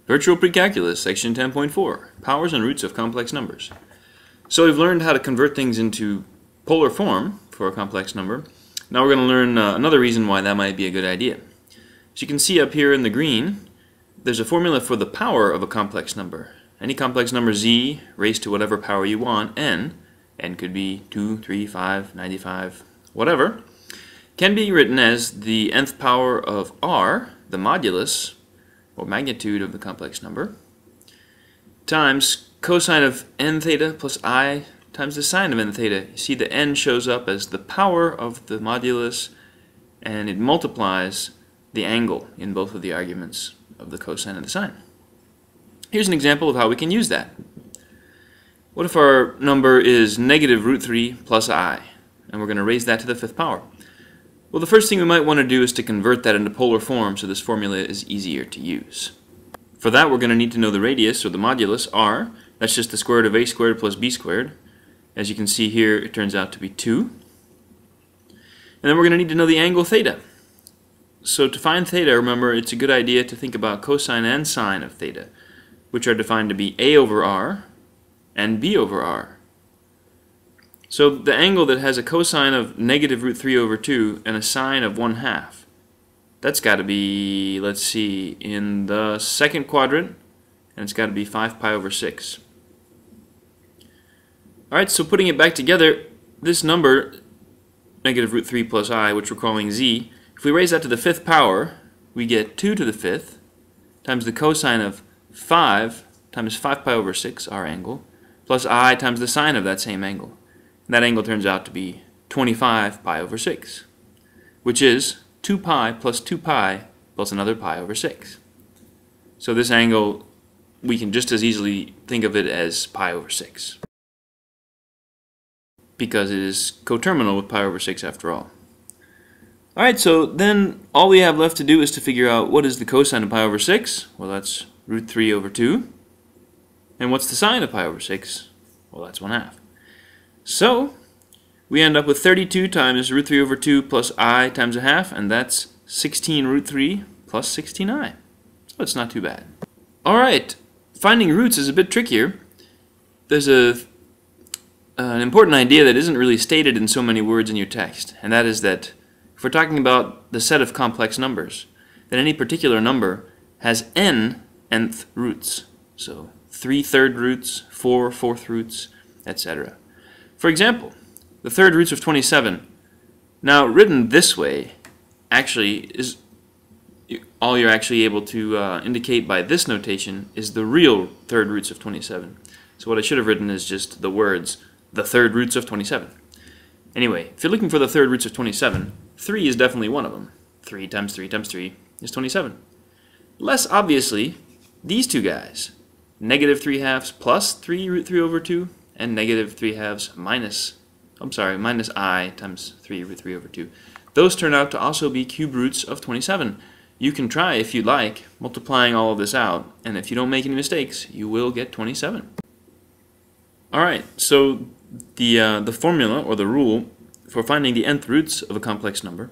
Virtual Precalculus, Section 10.4, Powers and Roots of Complex Numbers. So we've learned how to convert things into polar form for a complex number. Now we're going to learn another reason why that might be a good idea. As you can see up here in the green, there's a formula for the power of a complex number. Any complex number z raised to whatever power you want, n could be 2, 3, 5, 95, whatever, can be written as the nth power of r, the modulus, or magnitude of the complex number, times cosine of n theta plus I times the sine of n theta. You see the n shows up as the power of the modulus, and it multiplies the angle in both of the arguments of the cosine and the sine. Here's an example of how we can use that. What if our number is negative root 3 plus I, and we're going to raise that to the fifth power? Well, the first thing we might want to do is to convert that into polar form so this formula is easier to use. For that, we're going to need to know the radius, or the modulus, r. That's just the square root of a squared plus b squared. As you can see here, it turns out to be 2. And then we're going to need to know the angle theta. So to find theta, remember, it's a good idea to think about cosine and sine of theta, which are defined to be a over r and b over r. So the angle that has a cosine of negative root 3 over 2 and a sine of 1/2, that's got to be, let's see, in the second quadrant, and it's got to be 5 pi over 6. Alright, so putting it back together, this number, negative root 3 plus I, which we're calling z, if we raise that to the fifth power, we get 2 to the fifth times the cosine of 5 times 5 pi over 6, our angle, plus I times the sine of that same angle. And that angle turns out to be 25 pi over 6, which is 2 pi plus 2 pi plus another pi over 6. So this angle, we can just as easily think of it as pi over 6, because it is coterminal with pi over 6 after all. Alright, so then all we have left to do is to figure out what is the cosine of pi over 6. Well, that's root 3 over 2. And what's the sine of pi over 6? Well, that's 1/2. So we end up with 32 times root 3 over 2 plus I times 1/2, and that's 16 root 3 plus 16i. So it's not too bad. Alright, finding roots is a bit trickier. There's an important idea that isn't really stated in so many words in your text, and that is that if we're talking about the set of complex numbers, then any particular number has n nth roots. So 3 third roots, 4 fourth roots, etc. For example, the third roots of 27, now written this way, actually is all you're actually able to indicate by this notation is the real third roots of 27. So what I should have written is just the words, the third roots of 27. Anyway, if you're looking for the third roots of 27, 3 is definitely one of them. 3 times 3 times 3 is 27. Less obviously, these two guys, negative 3/2 plus 3 root 3 over 2, and negative 3/2 minus I times 3 root 3 over 2. Those turn out to also be cube roots of 27. You can try, if you like, multiplying all of this out, and if you don't make any mistakes, you will get 27. Alright, so the formula, or the rule, for finding the nth roots of a complex number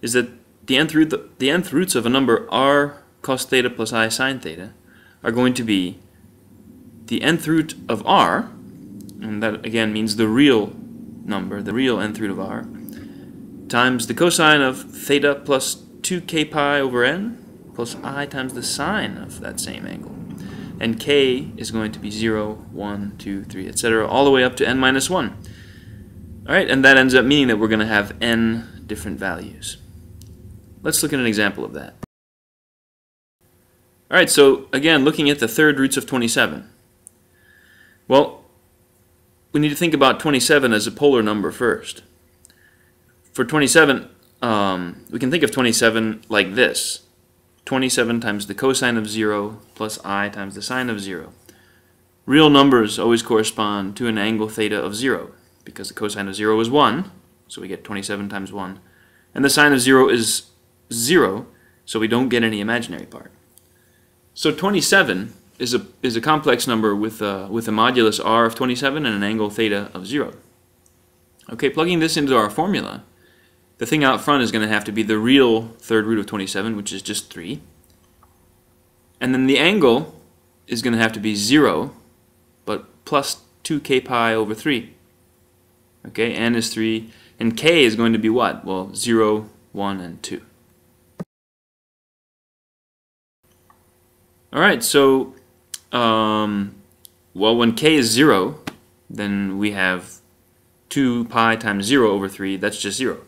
is that the nth roots of a number r cos theta plus I sine theta are going to be the nth root of r, and that again means the real number, the real nth root of r, times the cosine of theta plus 2k pi over n plus I times the sine of that same angle. And k is going to be 0, 1, 2, 3, etc., all the way up to n minus 1. Alright, and that ends up meaning that we're going to have n different values. Let's look at an example of that. Alright, so again, looking at the third roots of 27. Well, we need to think about 27 as a polar number first. For 27, we can think of 27 like this. 27 times the cosine of 0 plus I times the sine of 0. Real numbers always correspond to an angle theta of 0, because the cosine of 0 is 1, so we get 27 times 1. And the sine of 0 is 0, so we don't get any imaginary part. So 27 is a complex number with a modulus r of 27 and an angle theta of 0. Okay, plugging this into our formula, the thing out front is going to have to be the real third root of 27, which is just 3. And then the angle is going to have to be 0, but plus 2k pi over 3. Okay, n is 3, and k is going to be what? Well, 0, 1, and 2. Alright, so, well, when k is 0, then we have 2 pi times 0 over 3, that's just 0.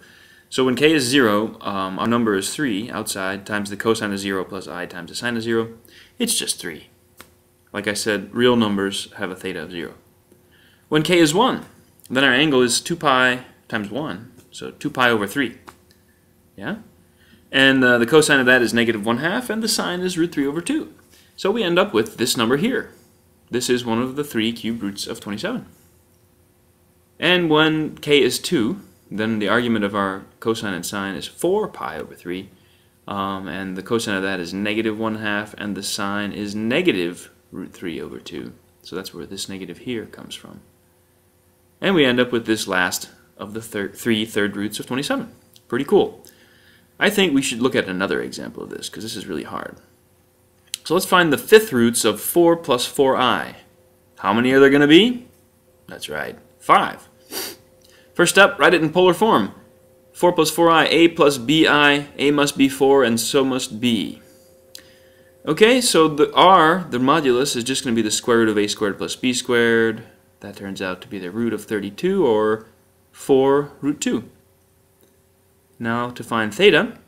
So when k is 0, our number is 3 outside times the cosine of 0 plus I times the sine of 0. It's just 3. Like I said, real numbers have a theta of 0. When k is 1, then our angle is 2 pi times 1, so 2 pi over 3. Yeah? And the cosine of that is negative 1/2, and the sine is root 3 over 2. So we end up with this number here. This is one of the 3 cubed roots of 27. And when k is 2, then the argument of our cosine and sine is 4 pi over 3, and the cosine of that is negative 1/2, and the sine is negative root 3 over 2. So that's where this negative here comes from. And we end up with this last of the 3 third roots of 27. Pretty cool. I think we should look at another example of this, because this is really hard. So let's find the 5th roots of 4 plus 4i. How many are there going to be? That's right, 5. First up, write it in polar form. 4 plus 4i, a plus bi, a must be 4, and so must b. Okay, so the r, the modulus, is just going to be the square root of a squared plus b squared. That turns out to be the root of 32, or 4 root 2. Now to find theta,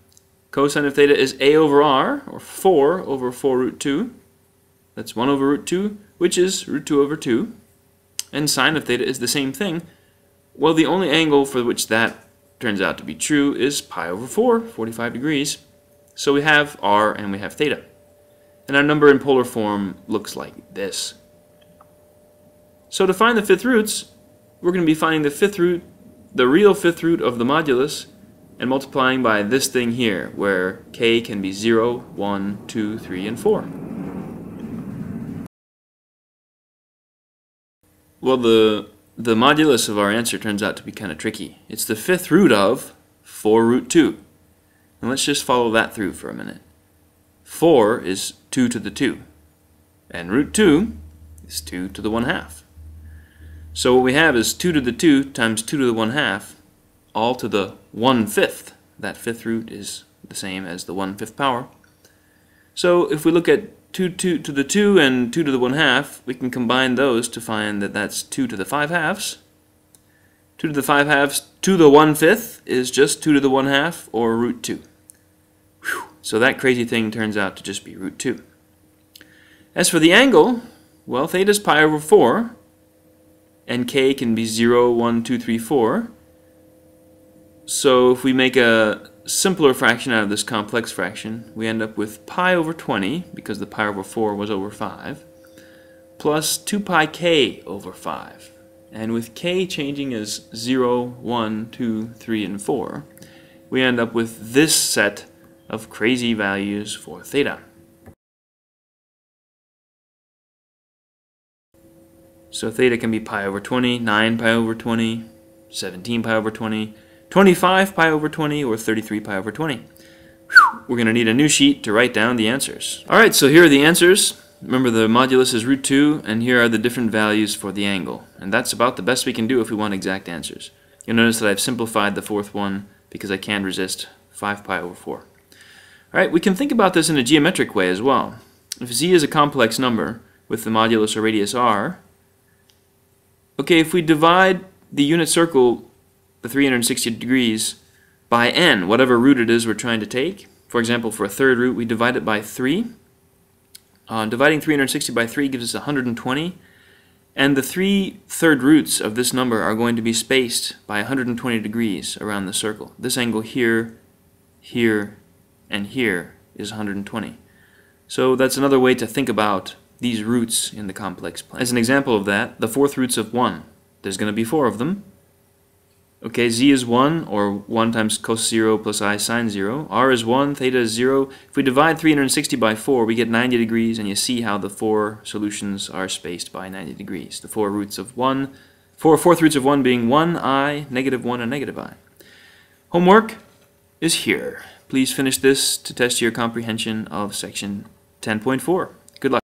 cosine of theta is a over r, or 4 over 4 root 2. That's 1 over root 2, which is root 2 over 2. And sine of theta is the same thing. Well, the only angle for which that turns out to be true is pi over 4, 45 degrees. So we have r and we have theta. And our number in polar form looks like this. So to find the 5th roots, we're going to be finding the 5th root, the real 5th root of the modulus, and multiplying by this thing here, where k can be 0, 1, 2, 3, and 4. Well, the modulus of our answer turns out to be kind of tricky. It's the 5th root of 4 root 2. And let's just follow that through for a minute. 4 is 2 to the 2. And root 2 is 2 to the 1/2. So what we have is 2 to the 2 times 2 to the 1/2, all to the 1/5. That 5th root is the same as the 1/5 power. So if we look at 2 to the 2 and 2 to the 1/2, we can combine those to find that that's 2 to the 5/2. 2 to the 5/2 to the 1/5 is just 2 to the 1/2, or root 2. Whew. So that crazy thing turns out to just be root 2. As for the angle, well, theta is pi over 4, and k can be 0, 1, 2, 3, 4. So if we make a simpler fraction out of this complex fraction, we end up with pi over 20, because the pi over 4 was over 5, plus 2 pi k over 5. And with k changing as 0, 1, 2, 3, and 4, we end up with this set of crazy values for theta. So theta can be pi over 20, 9 pi over 20, 17 pi over 20, 25 pi over 20, or 33 pi over 20. Whew, we're going to need a new sheet to write down the answers. Alright, so here are the answers. Remember, the modulus is root 2, and here are the different values for the angle. And that's about the best we can do if we want exact answers. You'll notice that I've simplified the 4th one because I can't resist 5 pi over 4. Alright, we can think about this in a geometric way as well. If z is a complex number with the modulus or radius r, okay, if we divide the unit circle, the 360 degrees, by n, whatever root it is we're trying to take, for example, for a third root, we divide it by 3. Dividing 360 by 3 gives us 120, and the 3 third roots of this number are going to be spaced by 120 degrees around the circle. This angle here, here, and here is 120. So that's another way to think about these roots in the complex plane. As an example of that, the 4th roots of 1. There's going to be 4 of them. Okay, z is 1, or 1 times cos 0 plus I sine 0. R is 1, theta is 0. If we divide 360 by 4, we get 90 degrees, and you see how the 4 solutions are spaced by 90 degrees. The 4 roots of 1, 4th roots of 1 being 1, I, negative 1, and negative I. Homework is here. Please finish this to test your comprehension of section 10.4.